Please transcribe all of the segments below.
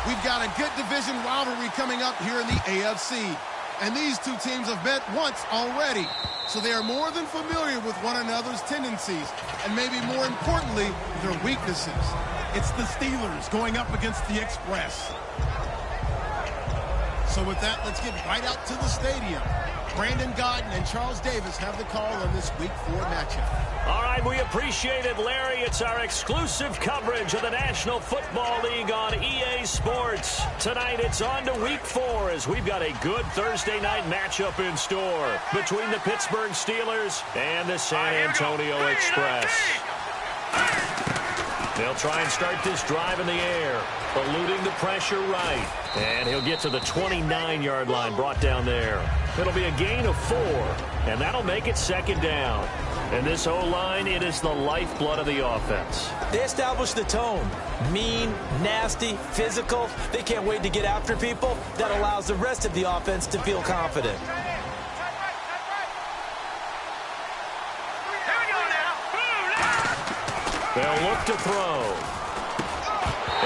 We've got a good division rivalry coming up here in the AFC. And these two teams have met once already. So they are more than familiar with one another's tendencies. And maybe more importantly, their weaknesses. It's the Steelers going up against the Express. So with that, let's get right out to the stadium. Brandon Godden and Charles Davis have the call on this Week 4 matchup. All right, we appreciate it, Larry. It's our exclusive coverage of the National Football League on EA Sports. Tonight, it's on to Week 4 as we've got a good Thursday night matchup in store between the Pittsburgh Steelers and the San Antonio Express. They'll try and start this drive in the air, eluding the pressure right. And he'll get to the 29-yard line, brought down there. It'll be a gain of 4, and that'll make it second down. And this O-line, it is the lifeblood of the offense. They establish the tone. Mean, nasty, physical. They can't wait to get after people. That allows the rest of the offense to feel confident. They'll look to throw.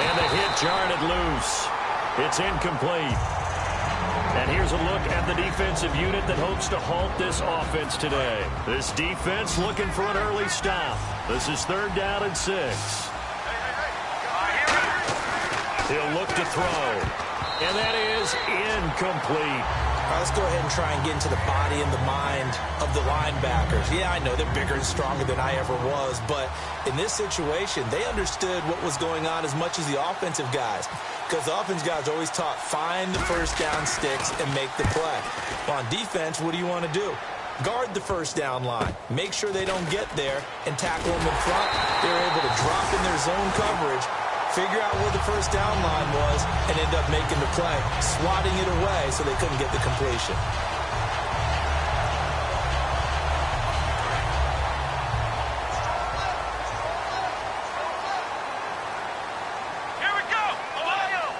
And the hit jarred it loose. It's incomplete. And here's a look at the defensive unit that hopes to halt this offense today. This defense looking for an early stop. This is 3rd down and 6. He'll look to throw. And that is incomplete. All right, let's go ahead and try and get into the body and the mind of the linebackers. Yeah, I know they're bigger and stronger than I ever was, but in this situation, they understood what was going on as much as the offensive guys. Because the offensive guys always taught, find the first down sticks and make the play. Well, on defense, what do you want to do? Guard the first down line. Make sure they don't get there and tackle them in front. They were able to drop in their zone coverage, figure out where the first down line was, and end up making the play, swatting it away so they couldn't get the completion. Here we go! Ohio!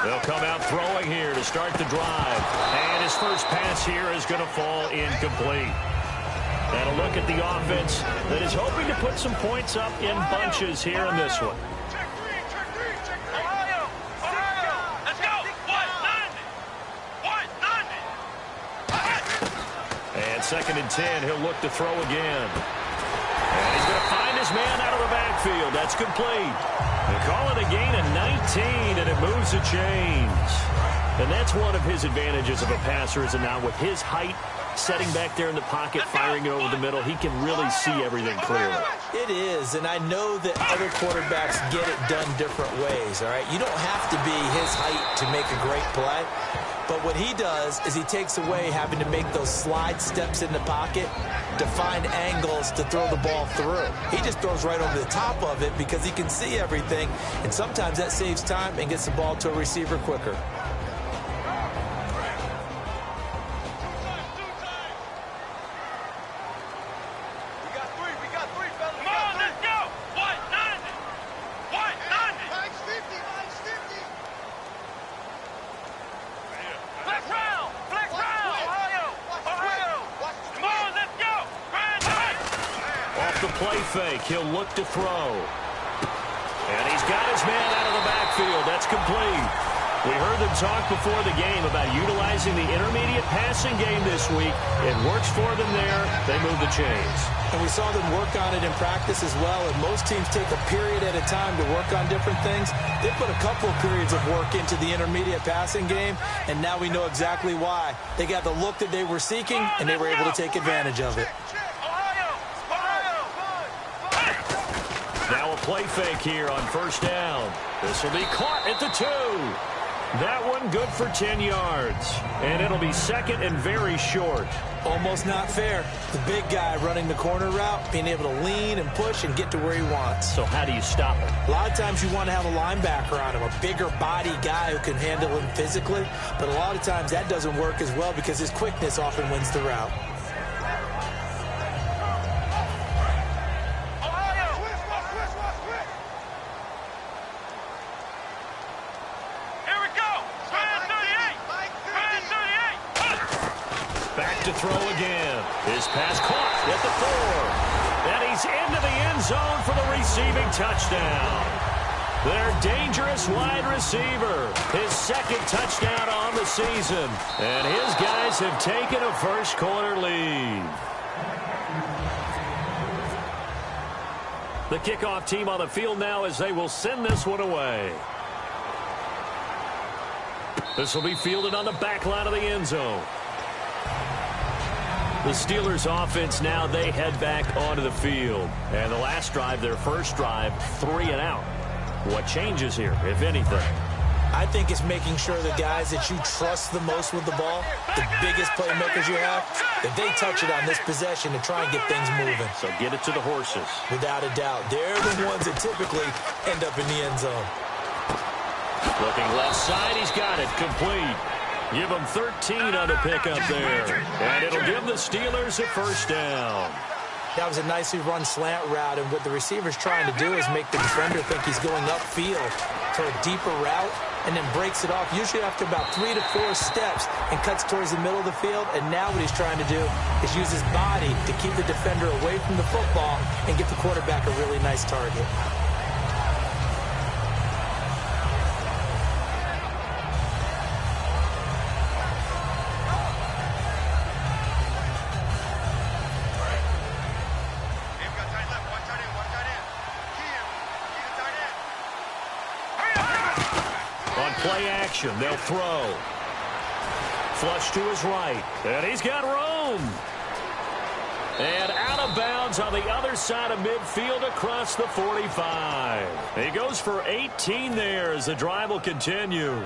They'll come out throwing here to start the drive. And his first pass here is going to fall incomplete. And a look at the offense that is hoping to put some points up in bunches here in this one. Check three. Ohio! Let's go! 190! And 2nd and 10, he'll look to throw again. And he's going to find his man out of the backfield. That's complete. They call it a gain of 19, and it moves the chains. And that's one of his advantages of a passer, is now with his height, setting back there in the pocket, firing it over the middle, he can really see everything clearly. It is, and I know that other quarterbacks get it done different ways, all right? You don't have to be his height to make a great play, but what he does is he takes away having to make those slide steps in the pocket to find angles to throw the ball through. He just throws right over the top of it because he can see everything, and sometimes that saves time and gets the ball to a receiver quicker. Fake. He'll look to throw. And he's got his man out of the backfield. That's complete. We heard them talk before the game about utilizing the intermediate passing game this week. It works for them there. They move the chains. And we saw them work on it in practice as well. And most teams take a period at a time to work on different things. They put a couple of periods of work into the intermediate passing game, and now we know exactly why. They got the look that they were seeking, and they were able to take advantage of it. Now a play fake here on 1st down. This will be caught at the 2. That one good for 10 yards. And it'll be 2nd and very short. Almost not fair. The big guy running the corner route, being able to lean and push and get to where he wants. So how do you stop him? A lot of times you want to have a linebacker on him, a bigger body guy who can handle him physically. But a lot of times that doesn't work as well because his quickness often wins the route. Throw again. His pass caught at the 4. And he's into the end zone for the receiving touchdown. Their dangerous wide receiver, his second touchdown on the season. And his guys have taken a first-quarter lead. The kickoff team on the field now as they will send this one away. This will be fielded on the back line of the end zone. The Steelers offense now, they head back onto the field. And the last drive, their first drive, 3 and out. What changes here, if anything? I think it's making sure the guys that you trust the most with the ball, the biggest playmakers you have, that they touch it on this possession to try and get things moving. So get it to the horses. Without a doubt. They're the ones that typically end up in the end zone. Looking left side, he's got it, complete. Give him 13 on the pickup there. And it'll give the Steelers a first down. That was a nicely run slant route, and what the receiver's trying to do is make the defender think he's going upfield to a deeper route and then breaks it off, usually after about 3 to 4 steps, and cuts towards the middle of the field. And now what he's trying to do is use his body to keep the defender away from the football and get the quarterback a really nice target. Play action. They'll throw. Flush to his right. And he's got room. And out of bounds on the other side of midfield across the 45. He goes for 18 there as the drive will continue.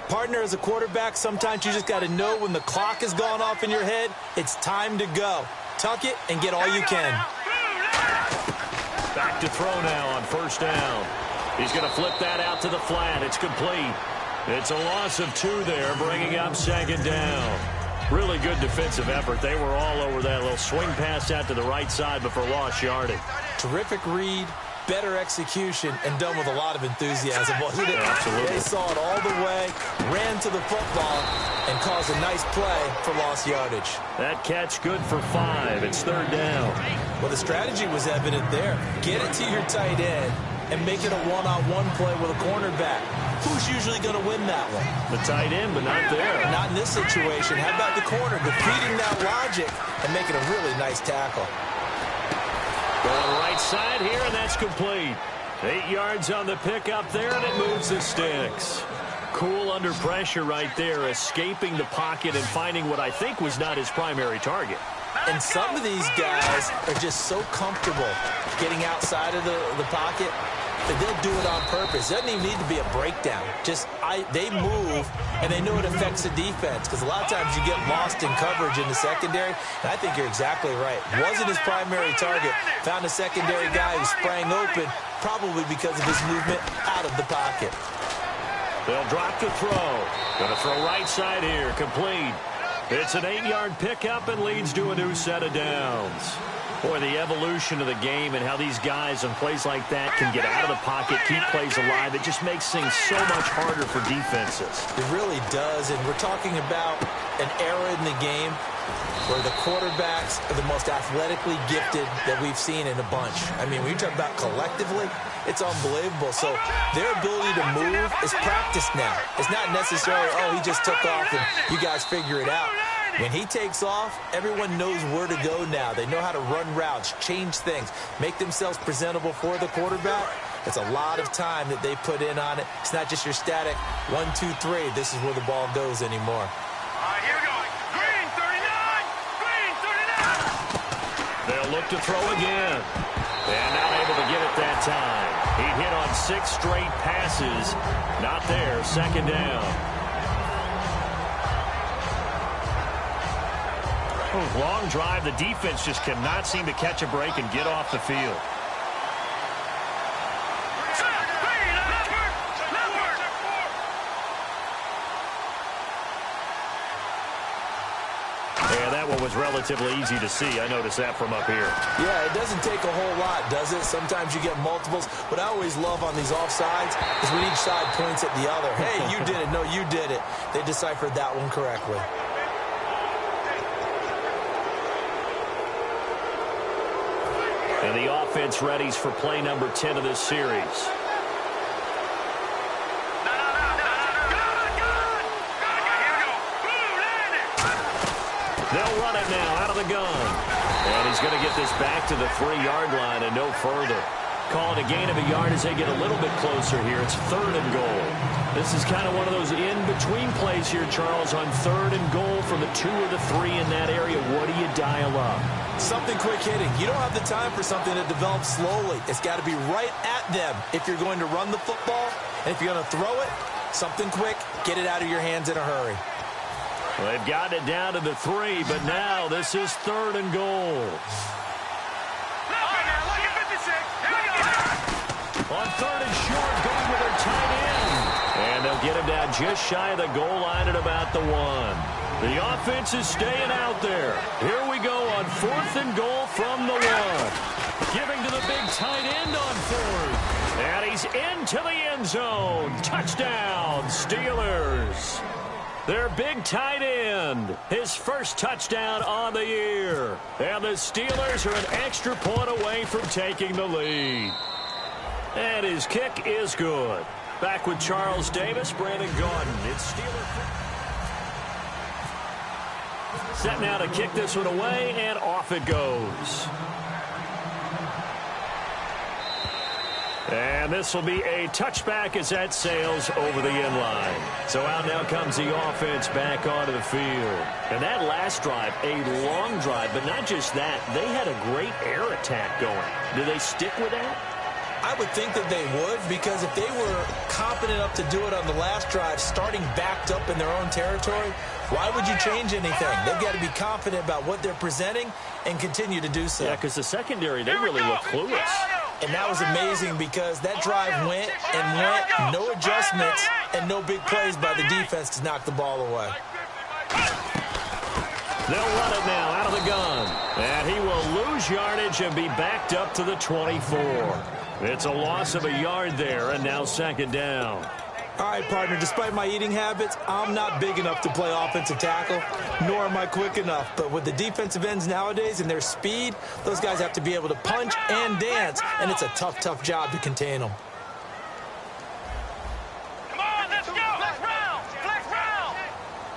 Partner, as a quarterback, sometimes you just got to know when the clock has gone off in your head, it's time to go. Tuck it and get all you can. Back to throw now on first down. He's going to flip that out to the flat. It's complete. It's a loss of 2 there, bringing up second down. Really good defensive effort. They were all over that little swing pass out to the right side before lost yardage. Terrific read, better execution, and done with a lot of enthusiasm, wasn't it? Absolutely. They saw it all the way, ran to the football, and caused a nice play for lost yardage. That catch good for 5. It's third down. Well, the strategy was evident there. Get it to your tight end and make it a one-on-one play with a cornerback. Who's usually going to win that one? The tight end, but not there. Not in this situation. How about the corner defeating that logic and making a really nice tackle? Going right side here, and that's complete. 8 yards on the pickup there, and it moves the sticks. Cool under pressure right there, escaping the pocket and finding what I think was not his primary target. And some of these guys are just so comfortable getting outside of the pocket that they'll do it on purpose. It doesn't even need to be a breakdown. They move, and they know it affects the defense, because a lot of times you get lost in coverage in the secondary, and I think you're exactly right. Wasn't his primary target. Found a secondary guy who sprang open, probably because of his movement out of the pocket. They'll drop the throw. Going to throw right side here, complete. It's an 8-yard pickup and leads to a new set of downs. Boy, the evolution of the game and how these guys on plays like that can get out of the pocket, keep plays alive, it just makes things so much harder for defenses. It really does, and we're talking about an era in the game where the quarterbacks are the most athletically gifted that we've seen in a bunch. I mean, when you talk about collectively, it's unbelievable. So their ability to move is practiced now. It's not necessarily, oh, he just took off and you guys figure it out. When he takes off, everyone knows where to go now. They know how to run routes, change things, make themselves presentable for the quarterback. It's a lot of time that they put in on it. It's not just your static 1, 2, 3. This is where the ball goes anymore. All right, here we go. Green 39! Green 39! They'll look to throw again. And not able to get it that time. He hit on 6 straight passes. Not there. Second down. Long drive. The defense just cannot seem to catch a break and get off the field. Yeah, that one was relatively easy to see. I noticed that from up here. Yeah, it doesn't take a whole lot, does it? Sometimes you get multiples. What I always love on these offsides is when each side points at the other. Hey, you did it. No, you did it. They deciphered that one correctly. And the offense readies for play number 10 of this series. They'll run it now out of the gun. And he's going to get this back to the 3-yard line and no further. Calling a gain of a yard as they get a little bit closer here. It's 3rd and goal. This is kind of one of those in-between plays here, Charles, on 3rd and goal from the 2 or the 3 in that area. What do you dial up? Something quick hitting. You don't have the time for something that develops slowly. It's got to be right at them if you're going to run the football. And if you're going to throw it, something quick, get it out of your hands in a hurry. Well, they've gotten it down to the 3, but now this is 3rd and goal. On 3rd and short, going with their tight end. And they'll get him down just shy of the goal line at about the 1. The offense is staying out there. Here we go on 4th and goal from the 1. Giving to the big tight end on 4th. And he's into the end zone. Touchdown, Steelers. Their big tight end, his first touchdown on the year. And the Steelers are an extra point away from taking the lead. And his kick is good. Back with Charles Davis, Brandon Gordon. It's Steelers. Set now to kick this one away, and off it goes. And this will be a touchback as that sails over the end line. So out now comes the offense back onto the field. And that last drive, a long drive, but not just that. They had a great air attack going. Do they stick with that? I would think that they would, because if they were confident enough to do it on the last drive, starting backed up in their own territory, why would you change anything? They've got to be confident about what they're presenting and continue to do so. Yeah, because the secondary, they really look clueless. And that was amazing because that drive went and went, no adjustments, and no big plays by the defense to knock the ball away. They'll run it now out of the gun. And he will lose yardage and be backed up to the 24. It's a loss of a yard there, and now 2nd down. All right, partner, despite my eating habits, I'm not big enough to play offensive tackle, nor am I quick enough. But with the defensive ends nowadays and their speed, those guys have to be able to punch and dance, and it's a tough, tough job to contain them. Come on, let's go! Flex round! Flex round!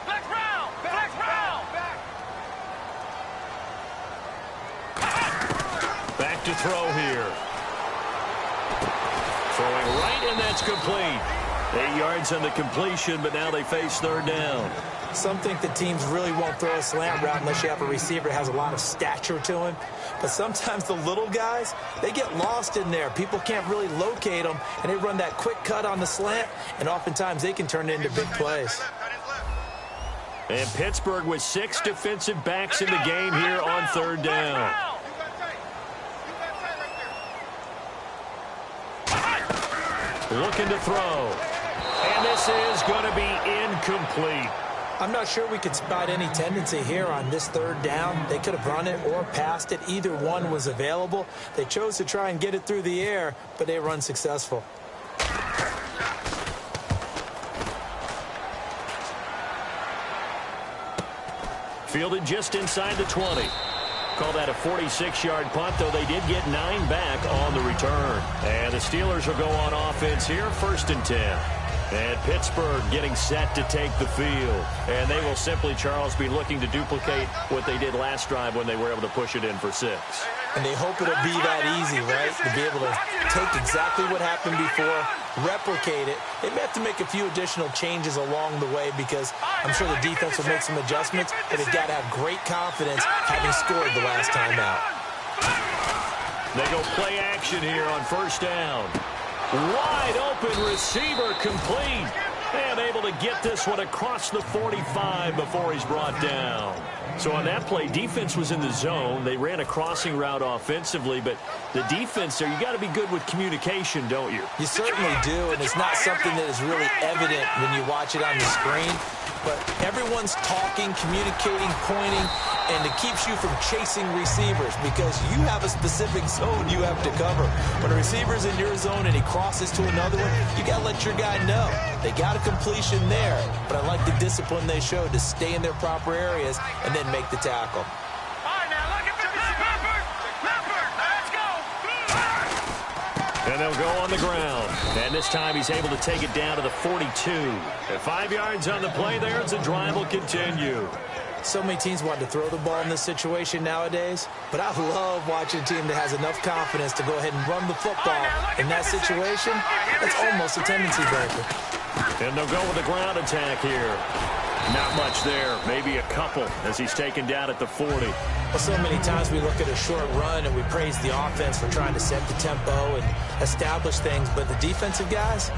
Flex round! Flex round! Back to throw here. Throwing right, and that's complete. 8 yards on the completion, but now they face 3rd down. Some think the teams really won't throw a slant route unless you have a receiver that has a lot of stature to him. But sometimes the little guys, they get lost in there. People can't really locate them, and they run that quick cut on the slant, and oftentimes they can turn it into big plays. And Pittsburgh with 6 defensive backs in the game here on 3rd down. Looking to throw. And this is going to be incomplete. I'm not sure we could spot any tendency here on this 3rd down. They could have run it or passed it. Either one was available. They chose to try and get it through the air, but they were unsuccessful. Fielded just inside the 20. Call that a 46-yard punt, though they did get 9 back on the return. And the Steelers will go on offense here, 1st and 10. And Pittsburgh getting set to take the field. And they will simply, Charles, be looking to duplicate what they did last drive when they were able to push it in for 6. And they hope it'll be that easy, right? To be able to take exactly what happened before, replicate it. They may have to make a few additional changes along the way because I'm sure the defense will make some adjustments, but they've got to have great confidence having scored the last time out. They go play action here on 1st down. Wide open receiver complete. And able to get this one across the 45 before he's brought down. So on that play, defense was in the zone. They ran a crossing route offensively, but the defense there, you got to be good with communication, don't you? You certainly do, and it's not something that is really evident when you watch it on the screen. But everyone's talking, communicating, pointing, and it keeps you from chasing receivers because you have a specific zone you have to cover. When a receiver's in your zone and he crosses to another one, you got to let your guy know. They got a completion there, but I like the discipline they showed to stay in their proper areas and then make the tackle. All right, now look at the Leopard! Leopard! Let's go! And they'll go on the ground. And this time he's able to take it down to the 42. At 5 yards on the play there, as the drive will continue. So many teams want to throw the ball in this situation nowadays, but I love watching a team that has enough confidence to go ahead and run the football. In that situation, that's almost a tendency breaker. And they'll go with the ground attack here. Not much there, maybe a couple as he's taken down at the 40. Well, so many times we look at a short run and we praise the offense for trying to set the tempo and establish things, but the defensive guys,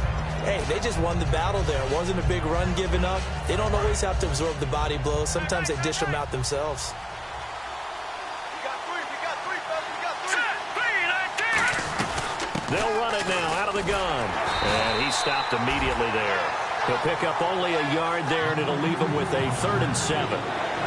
hey, they just won the battle there. It wasn't a big run given up. They don't always have to absorb the body blows. Sometimes they dish them out themselves. They'll run it now out of the gun. And he stopped immediately there. He'll pick up only a yard there, and it'll leave him with a 3rd and 7.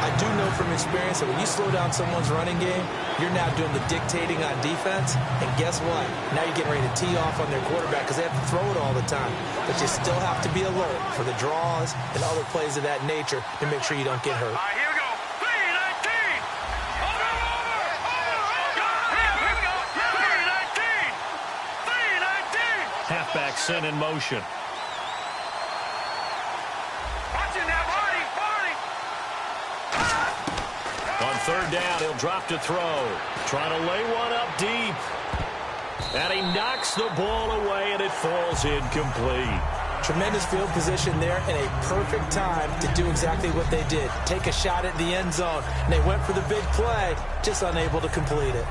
I do know from experience that when you slow down someone's running game, you're now doing the dictating on defense. And guess what? Now you're getting ready to tee off on their quarterback because they have to throw it all the time. But you still have to be alert for the draws and other plays of that nature to make sure you don't get hurt. All right, here we go. 3-19. Over. Here we go. 3-19. Halfback sent in motion. On 3rd down, he'll drop to throw. Trying to lay one up deep. And he knocks the ball away, and it falls incomplete. Tremendous field position there and a perfect time to do exactly what they did. Take a shot at the end zone. And they went for the big play, just unable to complete it.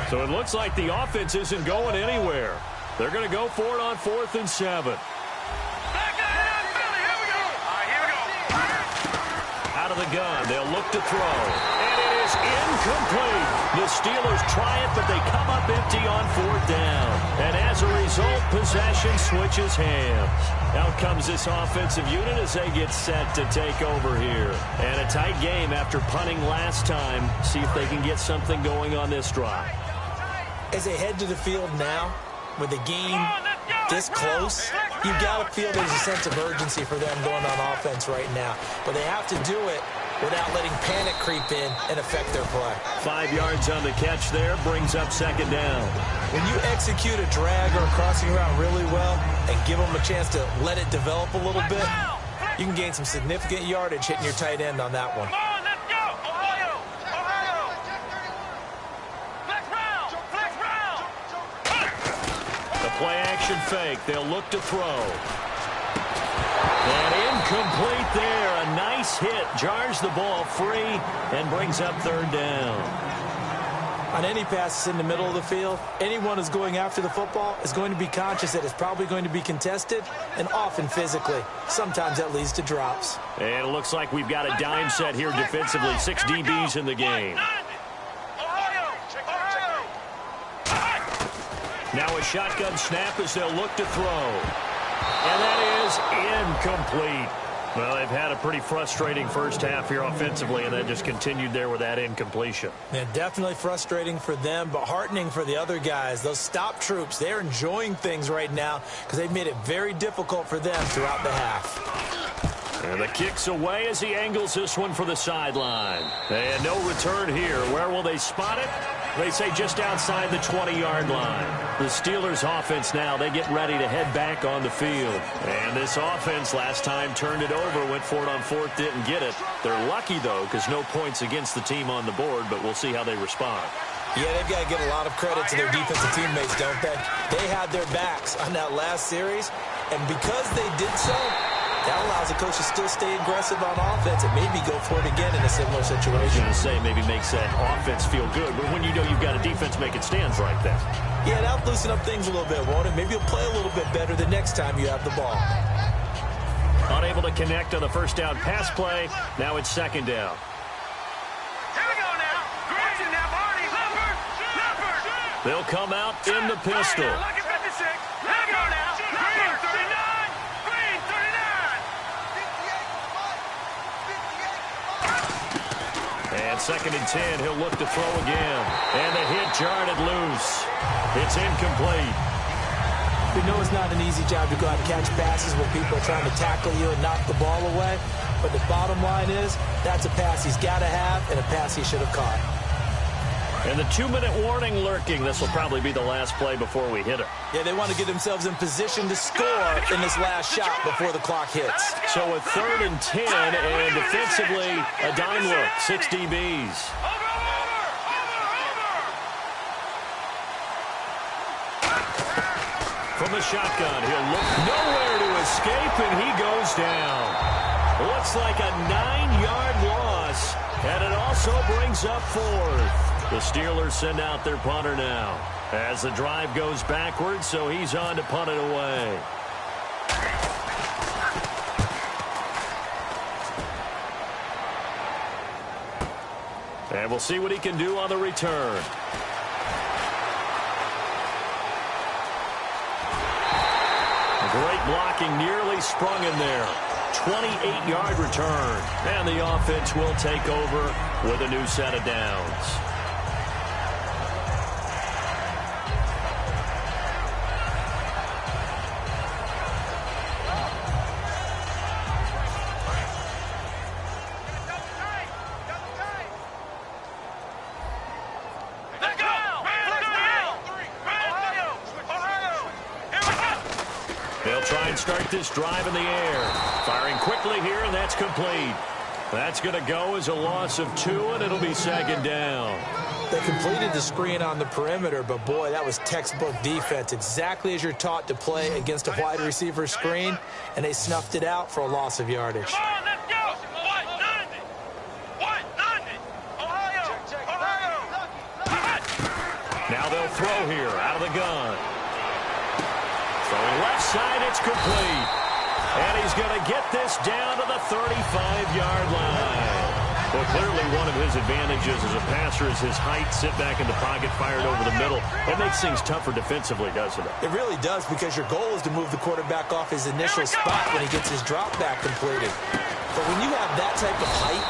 So it looks like the offense isn't going anywhere. They're going to go for it on 4th and 7. Out of the gun, they'll look to throw. And it is incomplete. The Steelers try it, but they come up empty on 4th down. And as a result, possession switches hands. Out comes this offensive unit as they get set to take over here. And a tight game after punting last time. See if they can get something going on this drive. As they head to the field now, with the game this close, you've got to feel there's a sense of urgency for them going on offense right now. But they have to do it without letting panic creep in and affect their play. 5 yards on the catch there, brings up 2nd down. When you execute a drag or a crossing route really well and give them a chance to let it develop a little bit, you can gain some significant yardage hitting your tight end on that one. Play action fake. They'll look to throw. And incomplete there. A nice hit. Jars the ball free and brings up 3rd down. On any passes in the middle of the field, anyone who's going after the football is going to be conscious that it's probably going to be contested and often physically. Sometimes that leads to drops. And it looks like we've got a dime set here defensively. 6 DBs in the game. Now a shotgun snap as they'll look to throw. And that is incomplete. Well, they've had a pretty frustrating first half here offensively, and then just continued there with that incompletion. Yeah, definitely frustrating for them, but heartening for the other guys. Those stop troops, they're enjoying things right now because they've made it very difficult for them throughout the half. And the kick's away as he angles this one for the sideline. And no return here. Where will they spot it? They say just outside the 20-yard line. The Steelers offense now, they get ready to head back on the field. And this offense last time turned it over, went for it on 4th, didn't get it. They're lucky, though, because no points against the team on the board, but we'll see how they respond. Yeah, they've got to give a lot of credit to their defensive teammates, don't they? They had their backs on that last series, and because they did so, that allows the coach to still stay aggressive on offense and maybe go for it again in a similar situation. I was going to say maybe makes that offense feel good, but when you know you've got a defense making stands like that. Yeah, that'll loosen up things a little bit, won't it? Maybe you'll play a little bit better the next time you have the ball. Unable to connect on the first down pass play. Now it's 2nd down. Here we go now. Gretchen now, Barney. Leopard. They'll come out in the pistol. Look at 56. Here we go now. Green 39. Green 39. And 2nd and 10, he'll look to throw again. And the hit jarred it loose. It's incomplete. We know it's not an easy job to go out and catch passes when people are trying to tackle you and knock the ball away. But the bottom line is, that's a pass he's got to have and a pass he should have caught. And the 2-minute warning lurking. This will probably be the last play before we hit it. Yeah, they want to get themselves in position to score in this last shot before the clock hits. So a 3rd and 10, and defensively, a dime look, 6 DBs. From the shotgun, he'll look nowhere to escape, and he goes down. Looks like a 9-yard loss, and it also brings up 4th. The Steelers send out their punter now as the drive goes backwards, so he's on to punt it away. And we'll see what he can do on the return. Great blocking, nearly sprung in there. 28-yard return. And the offense will take over with a new set of downs. Start this drive in the air. Firing quickly here, and that's complete. That's going to go as a loss of 2, and it'll be 2nd down. They completed the screen on the perimeter, but, boy, that was textbook defense. Exactly as you're taught to play against a wide receiver screen, and they snuffed it out for a loss of yardage. Come on, let's go. What? Nothing. Ohio. Now they'll throw here out of the gun. Throwing left side, it's complete. And he's going to get this down to the 35-yard line. Well, clearly one of his advantages as a passer is his height. Sit back in the pocket, fired over the middle. It makes things tougher defensively, doesn't it? It really does, because your goal is to move the quarterback off his initial spot when he gets his drop back completed. But when you have that type of height,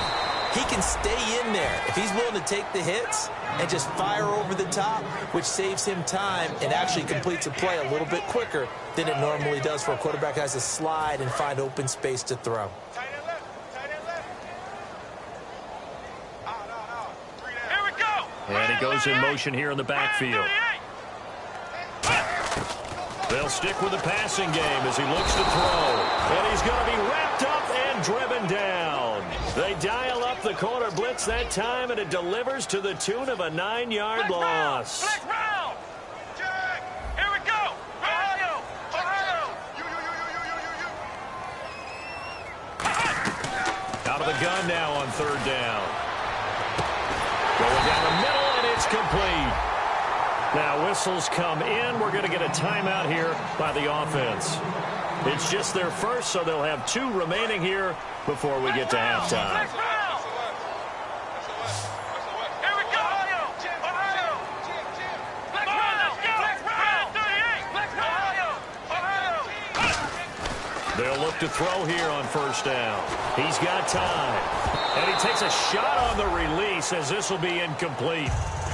he can stay in there if he's willing to take the hits and just fire over the top, which saves him time and actually completes a play a little bit quicker than it normally does for a quarterback who has to slide and find open space to throw. Here we go. And he goes in motion here in the backfield. They'll stick with the passing game as he looks to throw. And he's going to be wrapped up and driven down. They dial up the corner blitz that time, and it delivers to the tune of a 9-yard loss. Flex round. Check. Here we go. Ohio. Out of the gun now on 3rd down. Going down the middle, and it's complete. Now whistles come in. We're going to get a timeout here by the offense. It's just their first, so they'll have 2 remaining here before we get to halftime. They'll look to throw here on 1st down. He's got time. And he takes a shot on the release as this will be incomplete.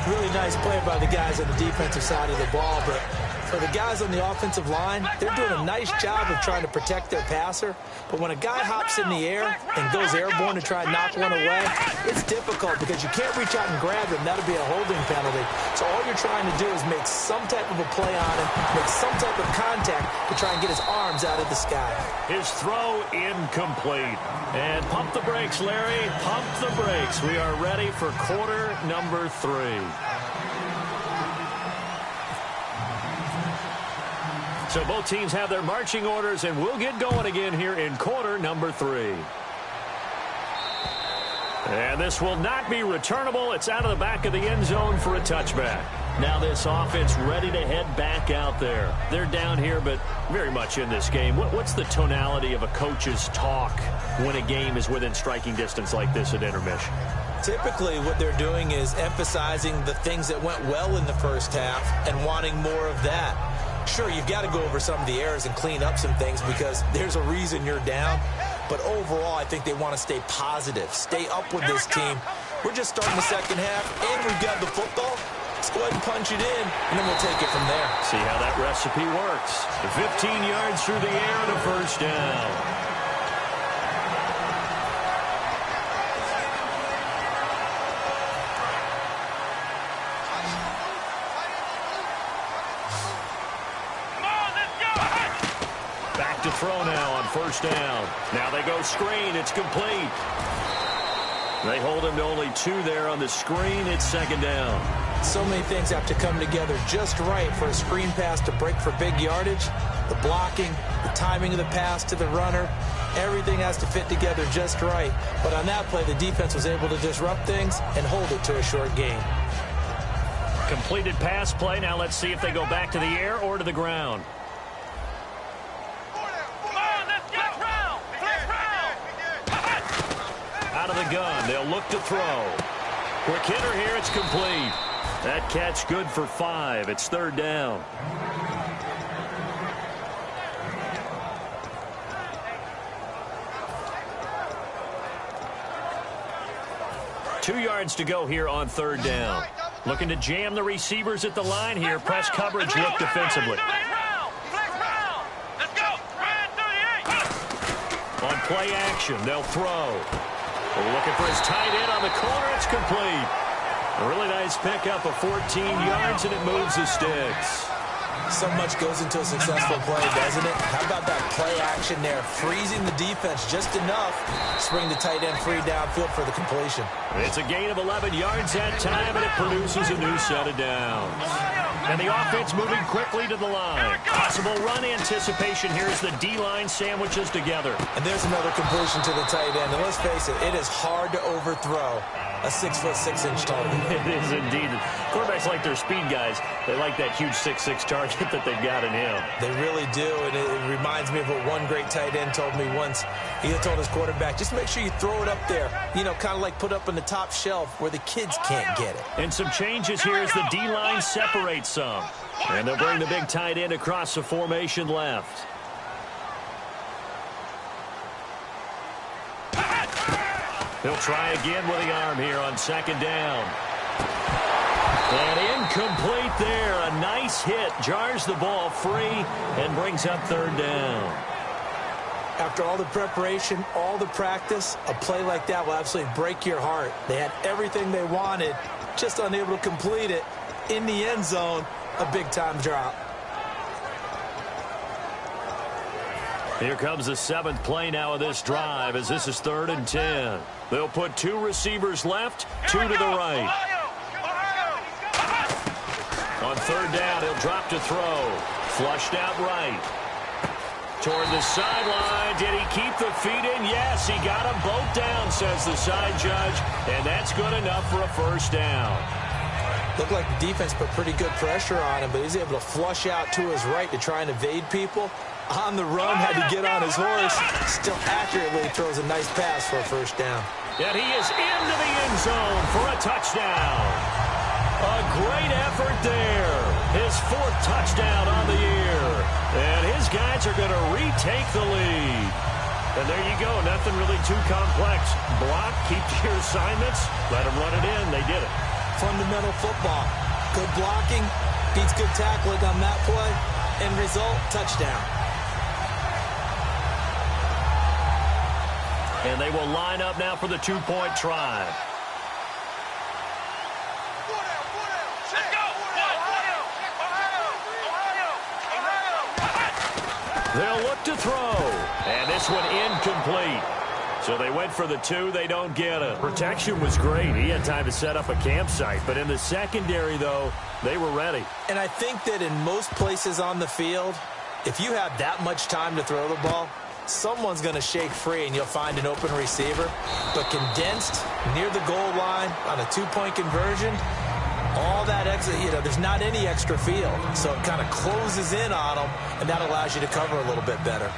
Really nice play by the guys on the defensive side of the ball, but for the guys on the offensive line, they're doing a nice job of trying to protect their passer. But when a guy hops in the air and goes airborne to try and knock one away, it's difficult because you can't reach out and grab him. That'll be a holding penalty. So all you're trying to do is make some type of a play on him, make some type of contact to try and get his arms out of the sky. His throw incomplete. And pump the brakes, Larry. Pump the brakes. We are ready for quarter number 3. So both teams have their marching orders, and we'll get going again here in quarter number 3. And this will not be returnable. It's out of the back of the end zone for a touchback. Now this offense ready to head back out there. They're down here, but very much in this game. What's the tonality of a coach's talk when a game is within striking distance like this at intermission? Typically, what they're doing is emphasizing the things that went well in the first half and wanting more of that. Sure, you've got to go over some of the errors and clean up some things because there's a reason you're down. But overall, I think they want to stay positive, stay up with this team. We're just starting the second half, and we've got the football. Let's go ahead and punch it in, and then we'll take it from there. See how that recipe works. 15 yards through the air and a first down. To throw now on first down. Now they go screen. It's complete. They hold him to only 2 there on the screen. It's second down. So many things have to come together just right for a screen pass to break for big yardage. The blocking, the timing of the pass to the runner, everything has to fit together just right. But on that play, the defense was able to disrupt things and hold it to a short gain. Completed pass play. Now let's see if they go back to the air or to the ground. Out of the gun, they'll look to throw. Quick hitter here, it's complete. That catch good for 5. It's third down. Two yards to go here on third down. Looking to jam the receivers at the line here. Press coverage look defensively. On play action, they'll throw. They're looking for his tight end on the corner. It's complete. A really nice pickup of 14 yards, and it moves the sticks. So much goes into a successful play, doesn't it? How about that play action there? Freezing the defense just enough to bring the tight end free downfield for the completion. It's a gain of 11 yards that time, and it produces a new set of downs. And the offense moving quickly to the line. Possible run anticipation here as the D-line sandwiches together. And there's another completion to the tight end. And let's face it, it is hard to overthrow a 6'6" target. It is indeed. Quarterbacks like their speed guys. They like that huge 6'6" target that they've got in him. They really do, and it reminds me of what one great tight end told me once. He told his quarterback, just make sure you throw it up there, you know, kind of like put up on the top shelf where the kids can't get it. And some changes here as the D-line separates some. And they'll bring the big tight end across the formation left. He'll try again with the arm here on second down. And incomplete there. A nice hit. Jars the ball free and brings up third down. After all the preparation, all the practice, a play like that will absolutely break your heart. They had everything they wanted, just unable to complete it. In the end zone, a big-time drop. Here comes the 7th play now of this drive as this is 3rd and 10. They'll put 2 receivers left, 2 to the right. On third down, he'll drop to throw. Flushed out right. Toward the sideline. Did he keep the feet in? Yes, he got them both down, says the side judge. And that's good enough for a first down. Looked like the defense put pretty good pressure on him, but he's able to flush out to his right to try and evade people. On the run, had to get on his horse. Still accurately throws a nice pass for a first down. And he is into the end zone for a touchdown. A great effort there. His 4th touchdown on the year. And his guys are going to retake the lead. And there you go. Nothing really too complex. Block, keep to your assignments, let them run it in. They did it. Fundamental football. Good blocking, beats good tackling on that play. End result, touchdown. And they will line up now for the 2-point try. They'll look to throw. And this one incomplete. So they went for the 2. They don't get it. Protection was great. He had time to set up a campsite. But in the secondary, though, they were ready. And I think that in most places on the field, if you have that much time to throw the ball, someone's going to shake free and you'll find an open receiver. But condensed near the goal line on a 2-point conversion, all that extra, you know, there's not any extra field. So it kind of closes in on them, and that allows you to cover a little bit better.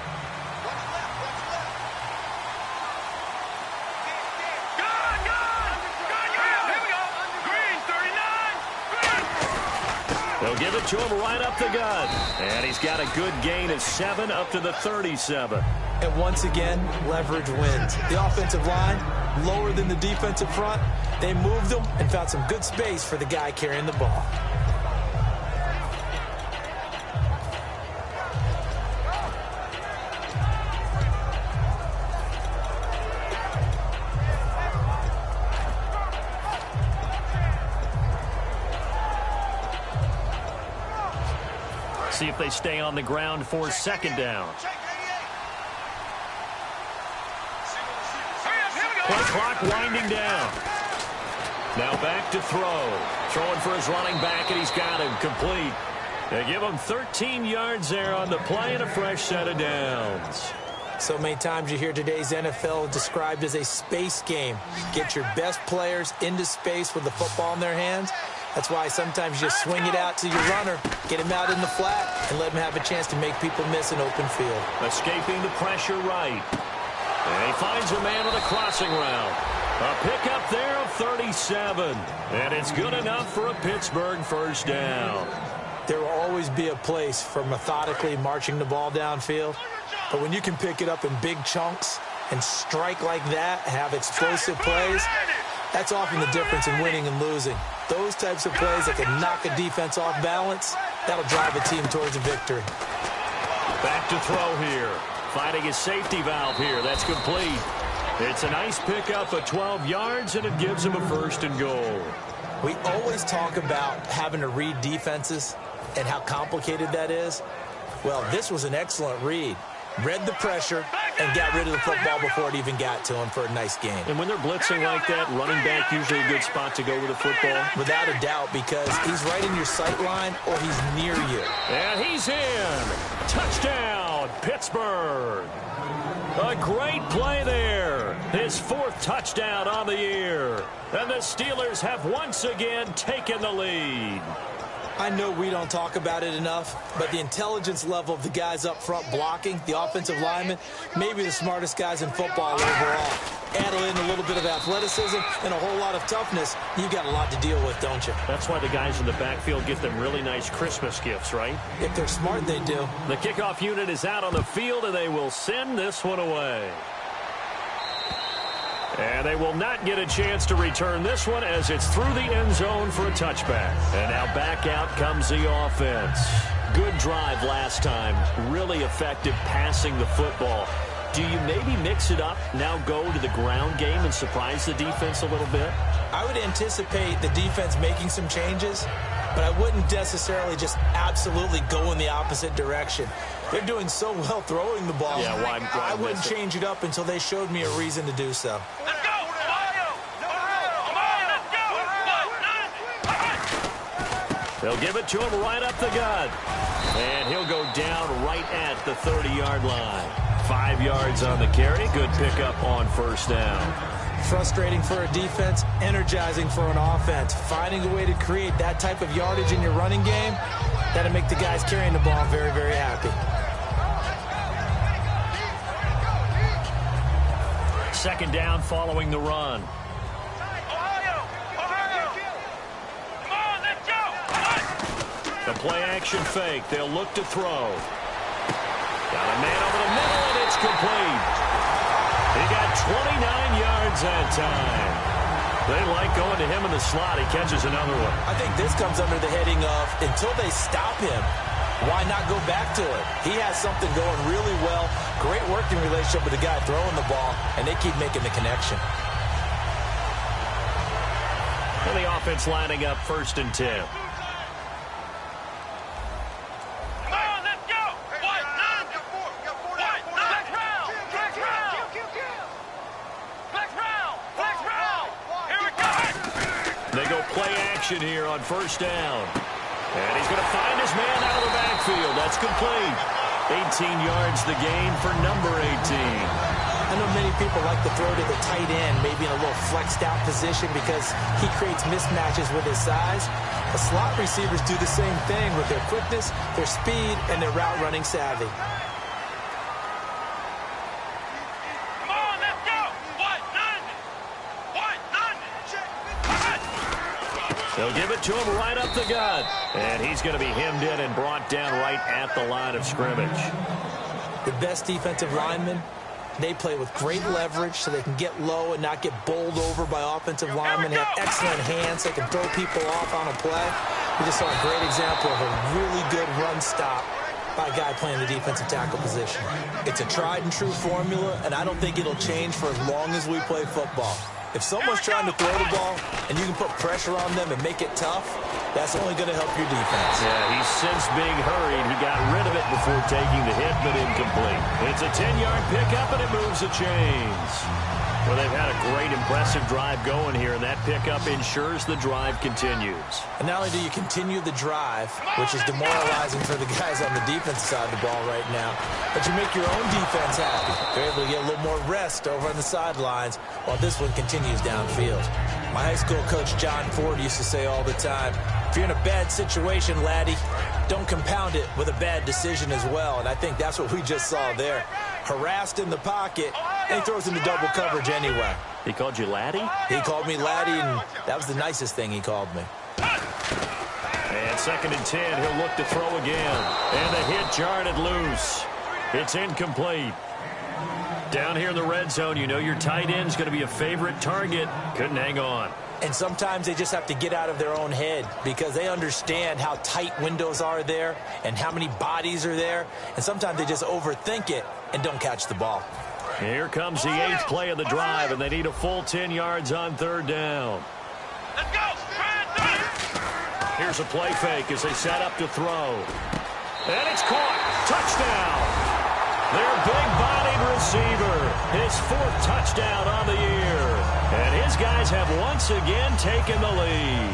They'll give it to him right up the gut. And he's got a good gain of 7 up to the 37. And once again, leverage wins. The offensive line lower than the defensive front. They moved them and found some good space for the guy carrying the ball. See if they stay on the ground for second down. Play clock winding down. Now back to throw. Throwing for his running back, and he's got him complete. They give him 13 yards there on the play and a fresh set of downs. So many times you hear today's NFL described as a space game. Get your best players into space with the football in their hands. That's why sometimes you just swing it out to your runner, get him out in the flat, and let him have a chance to make people miss an open field. Escaping the pressure right. And he finds a man with a crossing route. A pickup there of 37. And it's good enough for a Pittsburgh first down. There will always be a place for methodically marching the ball downfield. But when you can pick it up in big chunks and strike like that, have explosive plays, that's often the difference in winning and losing. Those types of plays that can knock a defense off balance, that'll drive a team towards a victory. Back to throw here. Finding his safety valve here. That's complete. It's a nice pickup of 12 yards, and it gives him a first and goal. We always talk about having to read defenses and how complicated that is. Well, this was an excellent read. Read the pressure and got rid of the football before it even got to him for a nice game. And when they're blitzing like that, running back usually a good spot to go with the football? Without a doubt, because he's right in your sight line or he's near you. And he's in. Touchdown, Pittsburgh. A great play there. His fourth touchdown on the year. And the Steelers have once again taken the lead. I know we don't talk about it enough, but the intelligence level of the guys up front blocking, the offensive linemen, maybe the smartest guys in football overall. Add in a little bit of athleticism and a whole lot of toughness, you've got a lot to deal with, don't you? That's why the guys in the backfield get them really nice Christmas gifts, right? If they're smart, they do. The kickoff unit is out on the field, and they will send this one away. And they will not get a chance to return this one as it's through the end zone for a touchback. And now back out comes the offense. Good drive last time. Really effective passing the football. Do you maybe mix it up, now go to the ground game and surprise the defense a little bit? I would anticipate the defense making some changes, but I wouldn't necessarily just absolutely go in the opposite direction. They're doing so well throwing the ball. Yeah, why I wouldn't change it up until they showed me a reason to do so. Let's go! They'll give it to him right up the gut. And he'll go down right at the 30-yard line. 5 yards on the carry. Good pickup on first down. Frustrating for a defense, energizing for an offense. Finding a way to create that type of yardage in your running game, that'll make the guys carrying the ball very, very happy. Second down following the run. The play-action fake. They'll look to throw. Got a man over the middle, and it's complete. He got 29 yards that time. They like going to him in the slot. He catches another one. I think this comes under the heading of, until they stop him, why not go back to it? He has something going really well. Great working relationship with the guy throwing the ball, and they keep making the connection. And the offense lining up 1st and 10. Here on first down. And he's going to find his man out of the backfield. That's complete. 18 yards the gain for number 18. I know many people like to throw to the tight end, maybe in a little flexed out position because he creates mismatches with his size. The slot receivers do the same thing with their quickness, their speed, and their route running savvy. They'll give it to him right up the gut. And he's going to be hemmed in and brought down right at the line of scrimmage. The best defensive linemen They play with great leverage so they can get low and not get bowled over by offensive linemen. They have excellent hands so they can throw people off on a play. We just saw a great example of a really good run stop by a guy playing the defensive tackle position. It's a tried and true formula, and I don't think it'll change for as long as we play football. If someone's trying to throw the ball and you can put pressure on them and make it tough, that's only going to help your defense. Yeah, he's since being hurried. He got rid of it before taking the hit, but incomplete. It's a 10-yard pickup, and it moves the chains. Well, they've had a great, impressive drive going here, and that pickup ensures the drive continues. And not only do you continue the drive, which is demoralizing for the guys on the defensive side of the ball right now, but you make your own defense happy. They're able to get a little more rest over on the sidelines while this one continues downfield. My high school coach, John Ford, used to say all the time, if you're in a bad situation, laddie, don't compound it with a bad decision as well. And I think that's what we just saw there. Harassed in the pocket, and he throws into double coverage anyway. He called you laddie? He called me laddie, and that was the nicest thing he called me. And 2nd and 10, he'll look to throw again. And the hit jarred it loose. It's incomplete. Down here in the red zone, you know your tight end's going to be a favorite target. Couldn't hang on. And sometimes they just have to get out of their own head because they understand how tight windows are there and how many bodies are there. And sometimes they just overthink it and don't catch the ball. Here comes the 8th play of the drive, and they need a full 10 yards on 3rd down. Let's go! Here's a play fake as they set up to throw. And it's caught. Touchdown. Their big-bodied receiver. His 4th touchdown on the year. And his guys have once again taken the lead.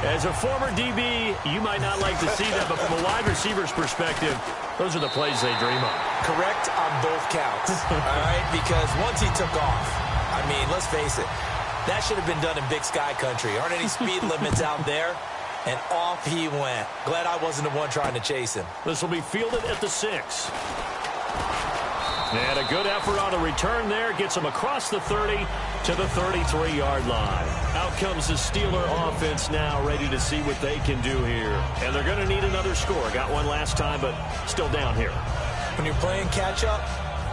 As a former DB, you might not like to see that, but from a wide receiver's perspective, those are the plays they dream of. Correct on both counts, all right? Because once he took off, I mean, let's face it, that should have been done in Big Sky country. Aren't any speed limits out there? And off he went. Glad I wasn't the one trying to chase him. This will be fielded at the 6. And a good effort on the return there. Gets him across the 30 to the 33-yard line. Out comes the Steeler offense now, ready to see what they can do here. And they're going to need another score. Got one last time, but still down here. When you're playing catch-up,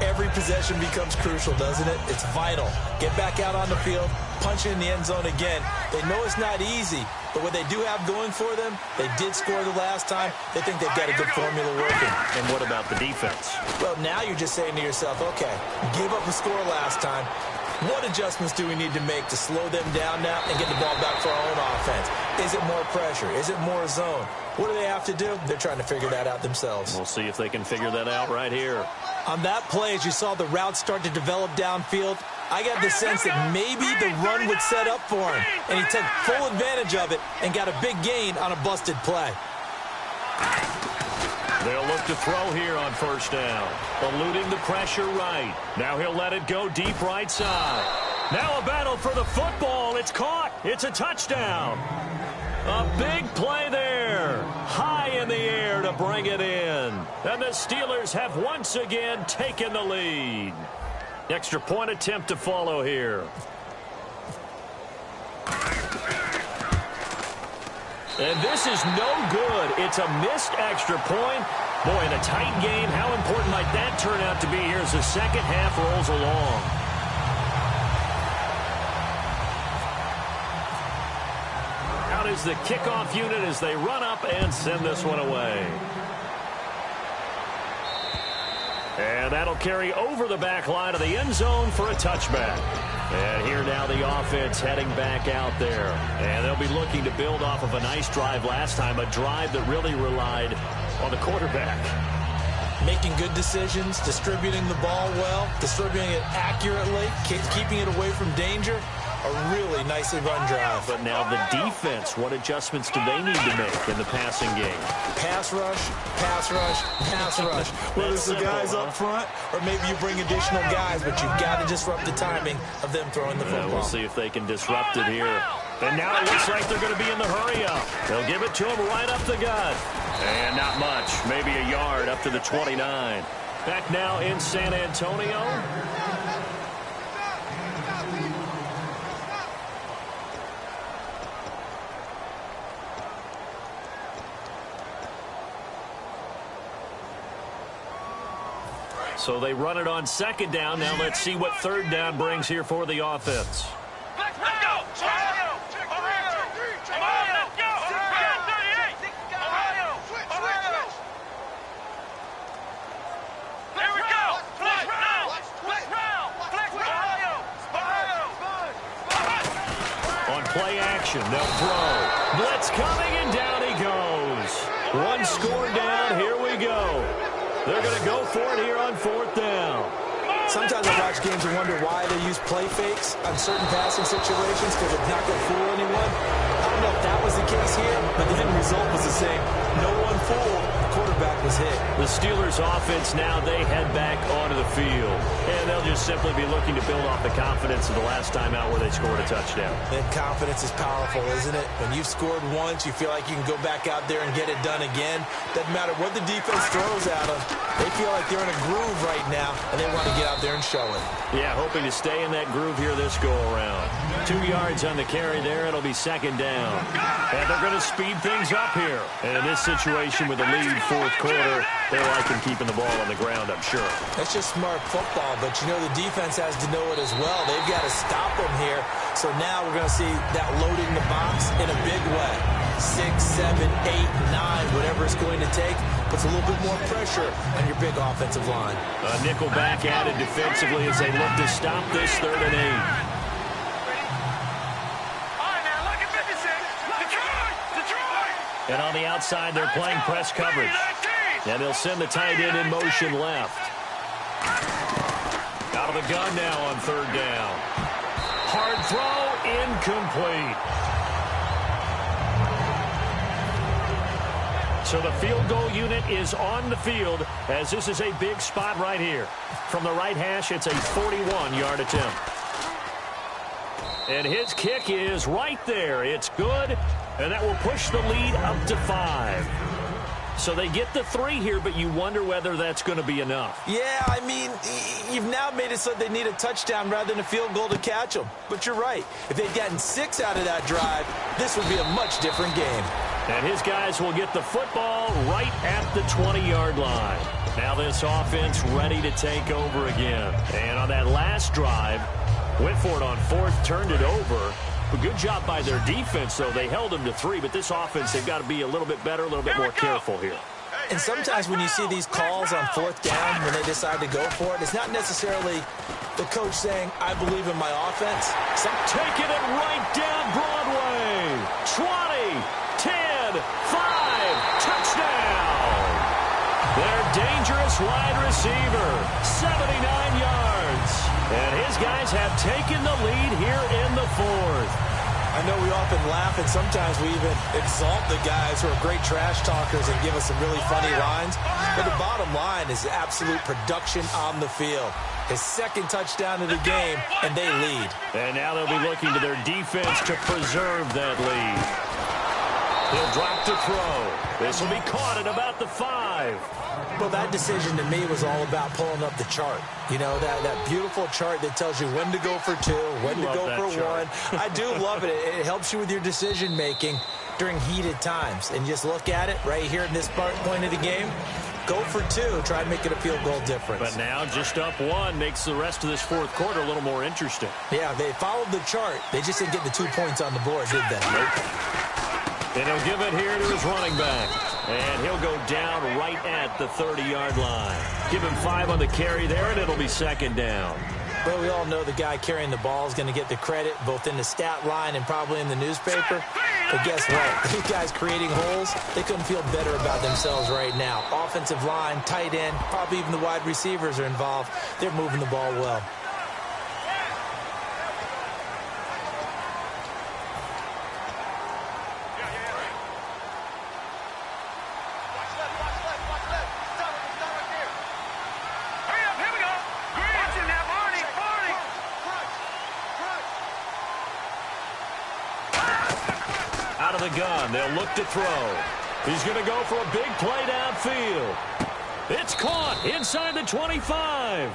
every possession becomes crucial, doesn't it? It's vital. Get back out on the field, punch it in the end zone again. They know it's not easy, but what they do have going for them, they did score the last time. They think they've got a good formula working. And what about the defense? Well, now you're just saying to yourself, okay, give up a score last time. What adjustments do we need to make to slow them down now and get the ball back for our own offense? Is it more pressure? Is it more zone? What do they have to do? They're trying to figure that out themselves. We'll see if they can figure that out right here. On that play, as you saw the route start to develop downfield, I got the sense that maybe the run would set up for him, and he took full advantage of it and got a big gain on a busted play. They'll look to throw here on 1st down. Eluding the pressure right. Now he'll let it go deep right side. Now a battle for the football. It's caught. It's a touchdown. A big play there. High in the air to bring it in. And the Steelers have once again taken the lead. Extra point attempt to follow here. And this is no good. It's a missed extra point. Boy, in a tight game, how important might that turn out to be here as the second half rolls along? Out is the kickoff unit as they run up and send this one away. And that'll carry over the back line of the end zone for a touchback. And here now the offense heading back out there. And they'll be looking to build off of a nice drive last time, a drive that really relied on the quarterback. Making good decisions, distributing the ball well, distributing it accurately, keeping it away from danger. A really nicely run drive. But now the defense, what adjustments do they need to make in the passing game? Pass rush, pass rush, pass rush. Whether it's the guys up front or maybe you bring additional guys, but you've got to disrupt the timing of them throwing the football. We'll see if they can disrupt it here. And now it looks like they're going to be in the hurry up. They'll give it to him right up the gut. And not much, maybe a yard up to the 29. Back now in San Antonio. So they run it on second down. Now let's see what third down brings here for the offense. Let's go! Ohio! Come on, let's go! 38! Ohio! There we go! Flex round! Flex Ohio! On play action, they'll throw. Blitz coming, and down he goes. One score down. Here we go. They're going to go for it here on fourth down. Sometimes I watch games and wonder why they use play fakes on certain passing situations because it's not going to fool anyone. I don't know if that was the case here, but the end result was the same. No one fooled. The quarterback was hit. The Steelers offense now, they head back onto the field. And they'll just simply be looking to build off the confidence of the last time out where they scored a touchdown. And confidence is powerful, isn't it? When you've scored once, you feel like you can go back out there and get it done again. Doesn't matter what the defense throws at them. They feel like they're in a groove right now, and they want to get out there and show it. Yeah, hoping to stay in that groove here this go-around. 2 yards on the carry there. It'll be second down. And they're going to speed things up here. And in this situation with the lead fourth quarter, they're liking keeping the ball on the ground, I'm sure. That's just smart football, but you know the defense has to know it as well. They've got to stop them here. So now we're going to see that loading the box in a big way. 6, 7, 8, 9, whatever it's going to take, puts a little bit more pressure on your big offensive line. A nickel back added defensively as they look to stop this 3rd and 8. And on the outside, they're playing press coverage. And they'll send the tight end in motion left. Out of the gun now on 3rd down. Hard throw, incomplete. So the field goal unit is on the field as this is a big spot right here. From the right hash, it's a 41-yard attempt. And his kick is right there. It's good, and that will push the lead up to 5. So they get the 3 here, but you wonder whether that's going to be enough. Yeah, I mean, you've now made it so they need a touchdown rather than a field goal to catch them. But you're right. If they'd gotten 6 out of that drive, this would be a much different game. And his guys will get the football right at the 20-yard line. Now this offense ready to take over again. And on that last drive, went for it on 4th, turned it over. A good job by their defense, though. They held them to 3, but this offense, they've got to be a little bit better, a little bit more careful here. And sometimes when you see these calls on 4th down, when they decide to go for it, it's not necessarily the coach saying, I believe in my offense. Taking it right down Broadway. 20, 10, 5, touchdown. Their dangerous wide receiver, 79 yards. And his guys have taken the lead here in the 4th. I know we often laugh, and sometimes we even exalt the guys who are great trash talkers and give us some really funny lines. But the bottom line is absolute production on the field. His 2nd touchdown of the game, and they lead. And now they'll be looking to their defense to preserve that lead. He'll drop to throw. This will be caught at about the 5. Well, that decision to me was all about pulling up the chart. You know, that beautiful chart that tells you when to go for 2, when to go for 1. I do love it. It helps you with your decision-making during heated times. And just look at it right here in this point of the game. Go for 2. Try and make it a field goal difference. But now just up 1 makes the rest of this 4th quarter a little more interesting. Yeah, they followed the chart. They just didn't get the 2 points on the board, did they? Nope. And he'll give it here to his running back. And he'll go down right at the 30-yard line. Give him 5 on the carry there, and it'll be 2nd down. Well, we all know the guy carrying the ball is going to get the credit, both in the stat line and probably in the newspaper. But guess what? These guys creating holes, they couldn't feel better about themselves right now. Offensive line, tight end, probably even the wide receivers are involved. They're moving the ball well. Out of the gun, they'll look to throw. He's going to go for a big play downfield. It's caught inside the 25.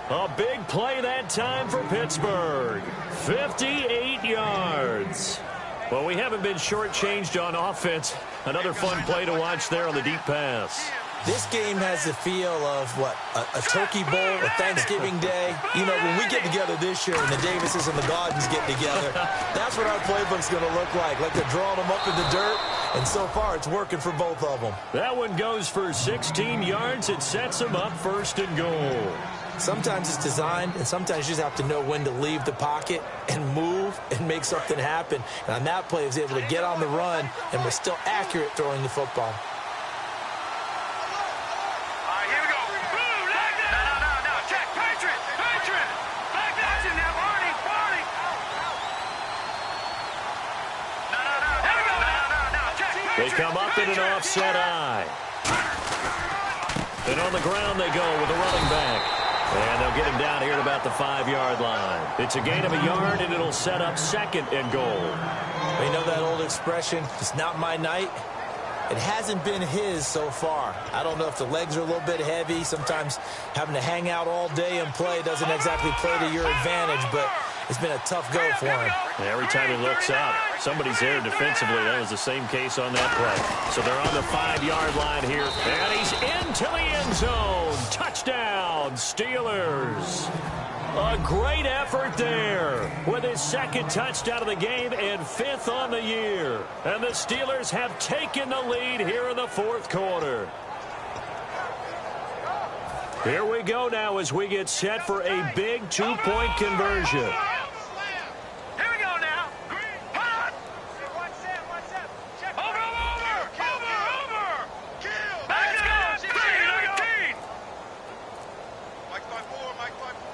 A big play that time for Pittsburgh. 58 yards. Well, we haven't been shortchanged on offense. Another fun play to watch there on the deep pass. This game has the feel of, what, a turkey bowl, a Thanksgiving Day. You know, when we get together this year and the Davises and the Gardens get together, that's what our playbook's going to look like they're drawing them up in the dirt, and so far it's working for both of them. That one goes for 16 yards. It sets them up first and goal. Sometimes it's designed, and sometimes you just have to know when to leave the pocket and move and make something happen. And on that play, he was able to get on the run and was still accurate throwing the football. They come up in an offset eye. And on the ground they go with a running back. And they'll get him down here at about the 5-yard line. It's a gain of a yard, and it'll set up second and goal. You know that old expression, it's not my night? It hasn't been his so far. I don't know if the legs are a little bit heavy. Sometimes having to hang out all day and play doesn't exactly play to your advantage, but it's been a tough go for him. And every time he looks up, somebody's there defensively. That was the same case on that play. So they're on the 5-yard line here. And he's into the end zone. Touchdown, Steelers. A great effort there with his second touchdown of the game and 5th on the year. And the Steelers have taken the lead here in the 4th quarter. Here we go now as we get set for a big 2-point conversion.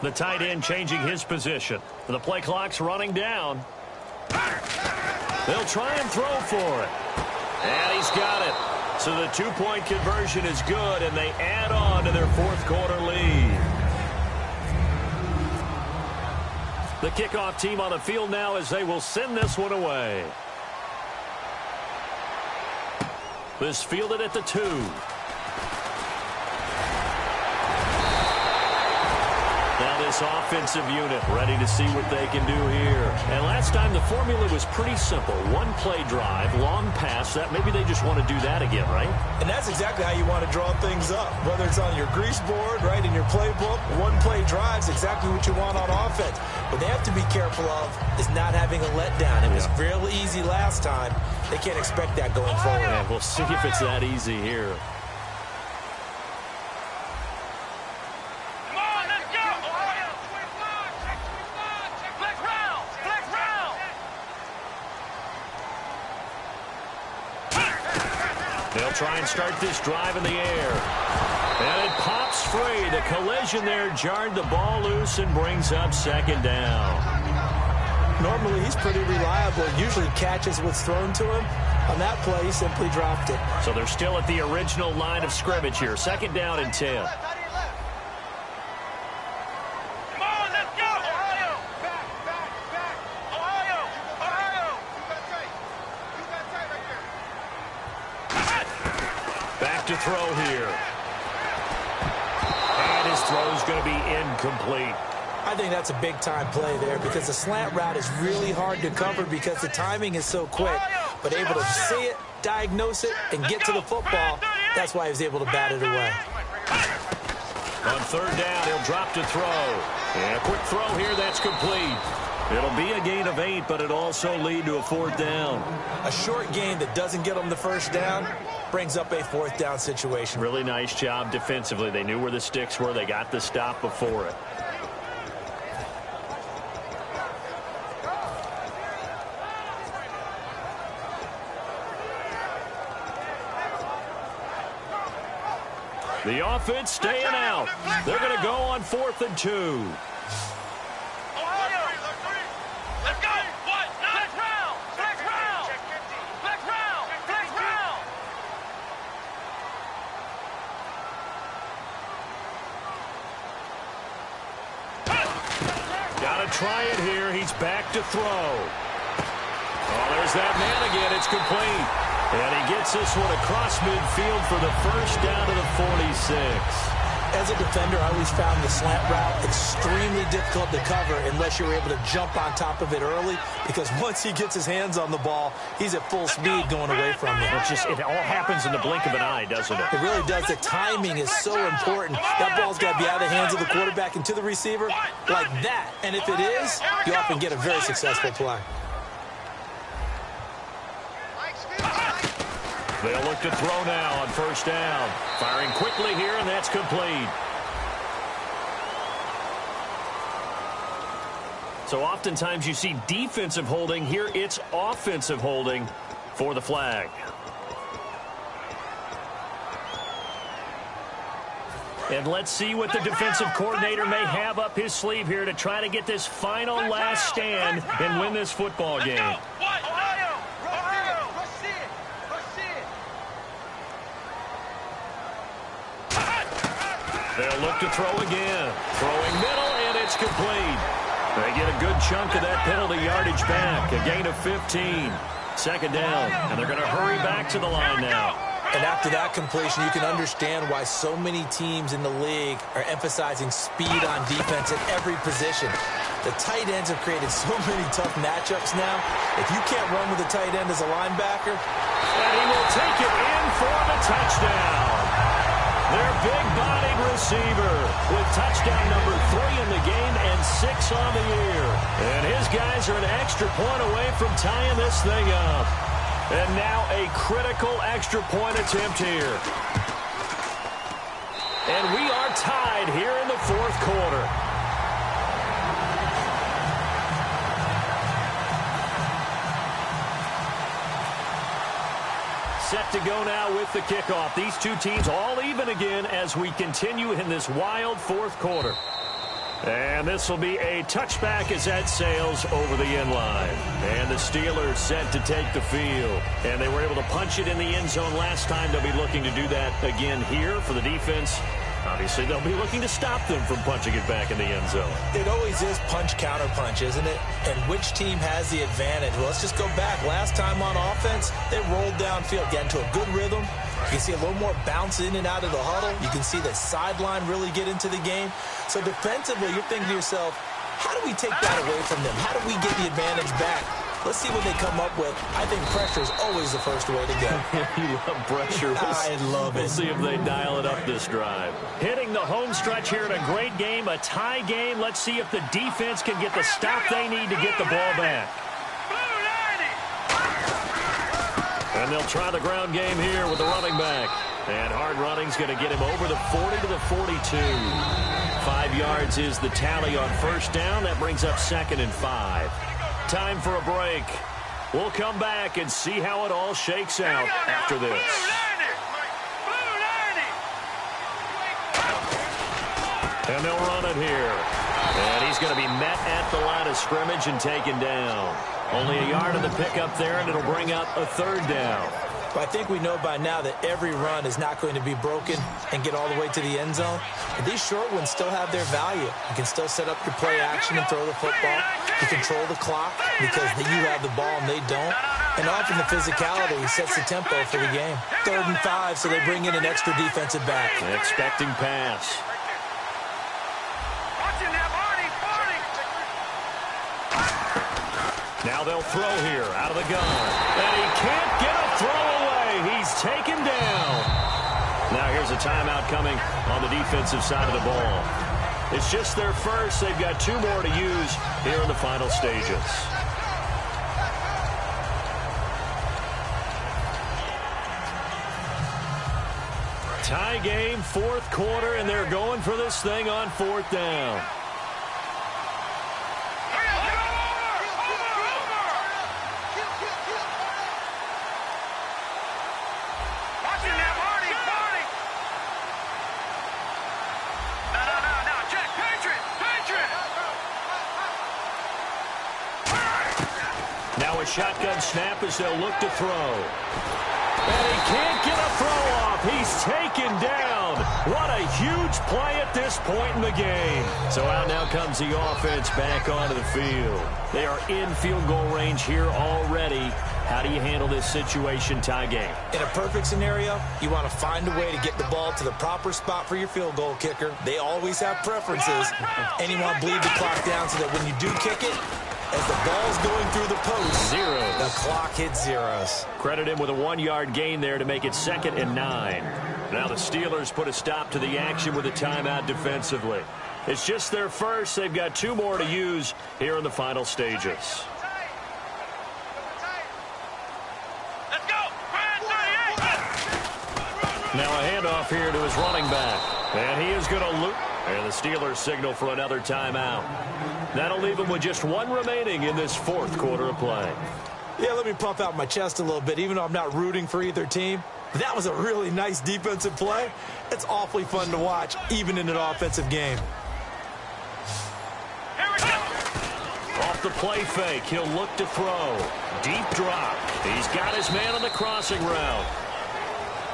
The tight end changing his position. The play clock's running down. They'll try and throw for it. And he's got it. So the 2-point conversion is good, and they add on to their 4th quarter lead. The kickoff team on the field now as they will send this one away. This fielded at the 2. Now this offensive unit ready to see what they can do here. And last time the formula was pretty simple. One play drive, long pass. That maybe they just want to do that again, right? And that's exactly how you want to draw things up. Whether it's on your grease board, right, in your playbook, one play drive is exactly what you want on offense. What they have to be careful of is not having a letdown. It was real easy last time. They can't expect that going forward. And we'll see if it's that easy here. They'll try and start this drive in the air. And it pops free. The collision there jarred the ball loose and brings up 2nd down. Normally, he's pretty reliable. Usually catches what's thrown to him. On that play, he simply dropped it. So they're still at the original line of scrimmage here. 2nd down and 10. To throw here. And his throw's going to be incomplete. I think that's a big-time play there because the slant route is really hard to cover because the timing is so quick. But able to see it, diagnose it, and get to the football, that's why he was able to bat it away. On 3rd down, he'll drop to throw. And a quick throw here, that's complete. It'll be a gain of 8, but it'll also lead to a 4th down. A short gain that doesn't get them the 1st down brings up a 4th down situation. Really nice job defensively. They knew where the sticks were. They got the stop before it. The offense staying out. They're going to go on 4th and 2. Try it here. He's back to throw. Oh, there's that man again. It's complete. And he gets this one across midfield for the 1st down to the 46. As a defender, I always found the slant route extremely difficult to cover unless you were able to jump on top of it early, because once he gets his hands on the ball, he's at full speed going away from you. It all happens in the blink of an eye, doesn't it? It really does. The timing is so important. That ball's got to be out of the hands of the quarterback and to the receiver like that. And if it is, you often get a very successful play. They'll look to throw now on first down. Firing quickly here, and that's complete. So oftentimes you see defensive holding. Here it's offensive holding for the flag. And let's see what the defensive coordinator may have up his sleeve here to try to get this final last stand and win this football game. They'll look to throw again. Throwing middle, and it's complete. They get a good chunk of that penalty yardage back. A gain of 15. Second down, and they're going to hurry back to the line now. And after that completion, you can understand why so many teams in the league are emphasizing speed on defense at every position. The tight ends have created so many tough matchups now. If you can't run with a tight end as a linebacker, and he will take it in for the touchdown. Their big-bodied receiver with touchdown number 3 in the game and 6 on the year. And his guys are an extra point away from tying this thing up. And now a critical extra point attempt here. And we are tied here in the fourth quarter. Set to go now with the kickoff. These two teams all even again as we continue in this wild fourth quarter. And this will be a touchback as that sails over the end line. And the Steelers set to take the field. And they were able to punch it in the end zone last time. They'll be looking to do that again here for the defense. Obviously, they'll be looking to stop them from punching it back in the end zone. It always is punch-counter-punch, isn't it? And which team has the advantage? Well, let's just go back. Last time on offense, they rolled downfield, got into a good rhythm. You can see a little more bounce in and out of the huddle. You can see the sideline really get into the game. So defensively, you're thinking to yourself, how do we take that away from them? How do we get the advantage back? Let's see what they come up with. I think pressure is always the first way to go. You love pressure. I love it. We'll see if they dial it up this drive. Hitting the home stretch here in a great game, a tie game. Let's see if the defense can get the stop they need to get the ball back. And they'll try the ground game here with the running back. And hard running's going to get him over the 40 to the 42. 5 yards is the tally on first down. That brings up 2nd and 5. Time for a break. We'll come back and see how it all shakes out after this. And they'll run it here. And he's going to be met at the line of scrimmage and taken down. Only a yard of the pickup there, and it'll bring up a 3rd down. But I think we know by now that every run is not going to be broken and get all the way to the end zone. But these short ones still have their value. You can still set up your play action and throw the football. You control the clock because you have the ball and they don't. And often the physicality sets the tempo for the game. 3rd and 5, so they bring in an extra defensive back. Expecting pass. Now they'll throw here out of the gun. And he can't get a throw away. He's taken down. Now here's a timeout coming on the defensive side of the ball. It's just their first. They've got 2 more to use here in the final stages. Tie game, 4th quarter, and they're going for this thing on 4th down. Now a shotgun snap as they'll look to throw. And he can't get a throw off. He's taken down. What a huge play at this point in the game. So out now comes the offense back onto the field. They are in field goal range here already. How do you handle this situation tie game? In a perfect scenario, you want to find a way to get the ball to the proper spot for your field goal kicker. They always have preferences, and you want to bleed the clock down so that when you do kick it, as the ball's going through the post, zeros. The clock hits zeros. Credit him with a 1-yard gain there to make it 2nd and 9. Now the Steelers put a stop to the action with a timeout defensively. It's just their first. They've got 2 more to use here in the final stages. Now a handoff here to his running back. And he is going to loop. And the Steelers signal for another timeout. That'll leave him with just 1 remaining in this 4th quarter of play. Yeah, let me puff out my chest a little bit, even though I'm not rooting for either team. That was a really nice defensive play. It's awfully fun to watch, even in an offensive game. Off the play fake, he'll look to throw. Deep drop. He's got his man on the crossing route.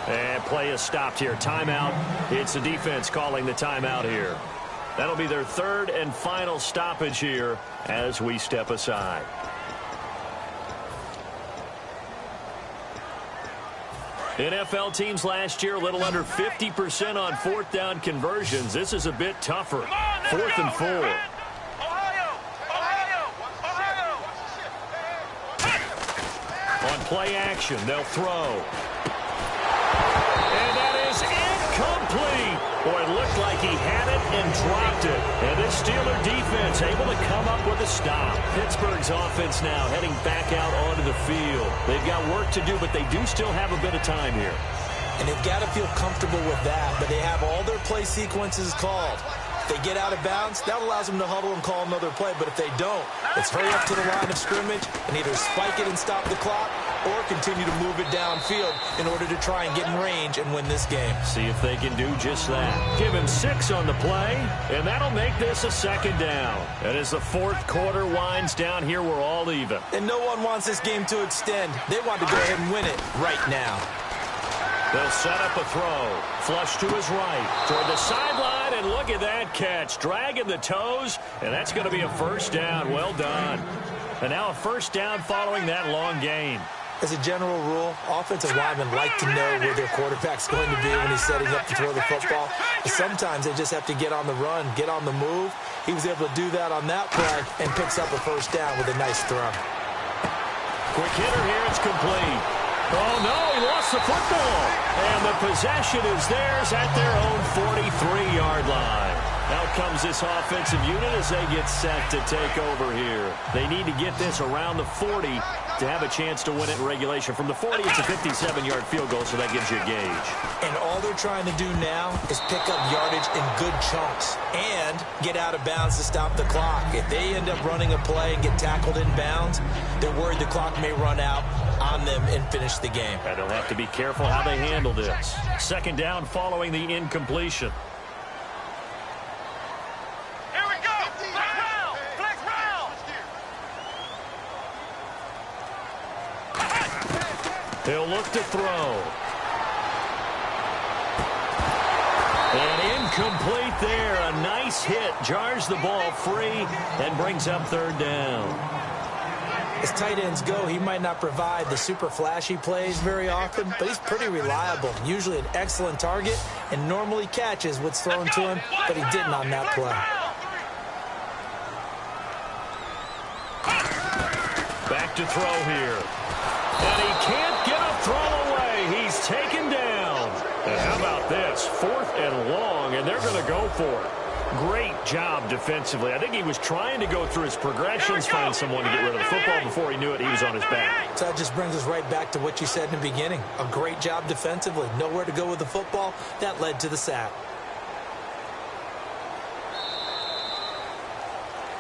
And play is stopped here. Timeout. It's the defense calling the timeout here. That'll be their 3rd and final stoppage here as we step aside. NFL teams last year a little under 50% on 4th down conversions. This is a bit tougher. 4th and 4. On play action, they'll throw. And that is incomplete. Boy, it looked like he had it and dropped it. And this Steeler defense able to come up with a stop. Pittsburgh's offense now heading back out onto the field. They've got work to do, but they do still have a bit of time here. And they've got to feel comfortable with that, but they have all their play sequences called. If they get out of bounds, that allows them to huddle and call another play. But if they don't, it's hurry up to the line of scrimmage and either spike it and stop the clock or continue to move it downfield in order to try and get in range and win this game. See if they can do just that. Give him 6 on the play, and that'll make this a 2nd down. And as the 4th quarter winds down here, we're all even. And no one wants this game to extend. They want to go ahead and win it right now. They'll set up a throw. Flush to his right. Toward the sideline, and look at that catch. Dragging the toes, and that's going to be a 1st down. Well done. And now a 1st down following that long gain. As a general rule, offensive linemen like to know where their quarterback's going to be when he's setting up to throw the football. But sometimes they just have to get on the run, get on the move. He was able to do that on that play and picks up a 1st down with a nice throw. Quick hitter here, it's complete. Oh, no, he lost the football. And the possession is theirs at their own 43-yard line. Out comes this offensive unit as they get set to take over here. They need to get this around the 40 to have a chance to win it in regulation. From the 40, it's a 57-yard field goal, so that gives you a gauge. And all they're trying to do now is pick up yardage in good chunks and get out of bounds to stop the clock. If they end up running a play and get tackled in bounds, they're worried the clock may run out on them and finish the game. And they'll have to be careful how they handle this. 2nd down following the incompletion. He'll look to throw. And incomplete there. A nice hit. Jars the ball free and brings up 3rd down. As tight ends go, he might not provide the super flashy plays very often, but he's pretty reliable. Usually an excellent target and normally catches what's thrown to him, but he didn't on that play. Back to throw here. And he can't get a throw away. He's taken down. And how about this? 4th and long, and they're going to go for it. Great job defensively. I think he was trying to go through his progressions, find someone to get rid of the football. Before he knew it, he was on his back. So that just brings us right back to what you said in the beginning. A great job defensively. Nowhere to go with the football. That led to the sack.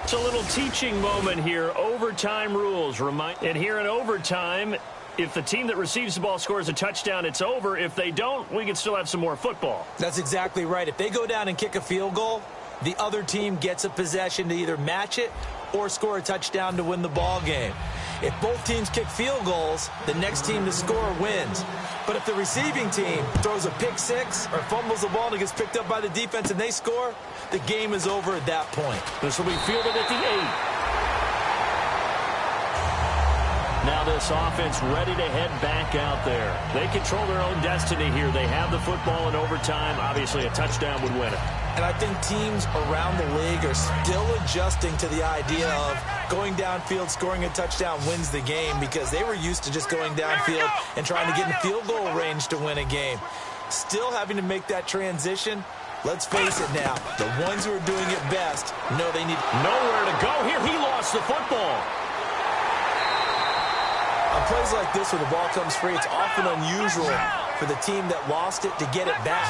It's a little teaching moment here. Overtime rules. And here in overtime, if the team that receives the ball scores a touchdown, it's over. If they don't, we can still have some more football. That's exactly right. If they go down and kick a field goal, the other team gets a possession to either match it or score a touchdown to win the ball game. If both teams kick field goals, the next team to score wins. But if the receiving team throws a pick six or fumbles the ball and it gets picked up by the defense and they score, the game is over at that point. This will be fielded at the 8. Now this offense ready to head back out there. They control their own destiny here. They have the football in overtime. Obviously, a touchdown would win it. And I think teams around the league are still adjusting to the idea of going downfield, scoring a touchdown wins the game, because they were used to just going downfield and trying to get in field goal range to win a game. Still having to make that transition. Let's face it now, the ones who are doing it best know they need nowhere to go here. He lost the football. On plays like this where the ball comes free, it's often unusual for the team that lost it to get it back,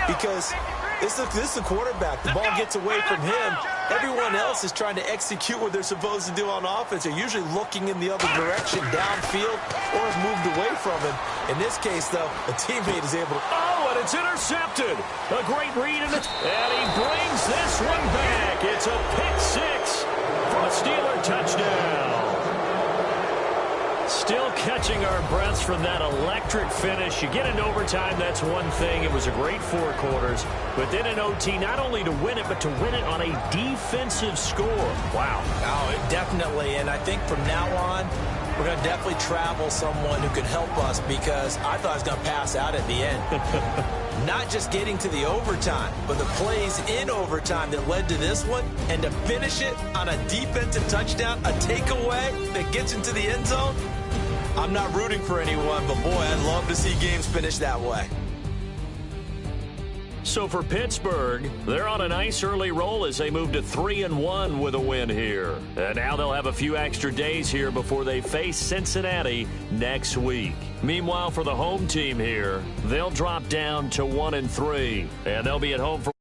because this is the quarterback. The ball gets away from him. Everyone else is trying to execute what they're supposed to do on offense. They're usually looking in the other direction, downfield, or have moved away from him. In this case, though, a teammate is able to... Oh, and it's intercepted. A great read, and he brings this one back. It's a pick six for a Steeler touchdown. Still catching our breaths from that electric finish. You get into overtime, that's one thing. It was a great 4 quarters. But then in OT, not only to win it, but to win it on a defensive score. Wow. Oh, definitely. And I think from now on, we're going to definitely travel someone who can help us, because I thought I was going to pass out at the end. Not just getting to the overtime, but the plays in overtime that led to this one, and to finish it on a defensive touchdown, a takeaway that gets into the end zone. I'm not rooting for anyone, but boy, I'd love to see games finish that way. So for Pittsburgh, they're on a nice early roll as they move to 3-1 with a win here. And now they'll have a few extra days here before they face Cincinnati next week. Meanwhile, for the home team here, they'll drop down to 1-3, and they'll be at home for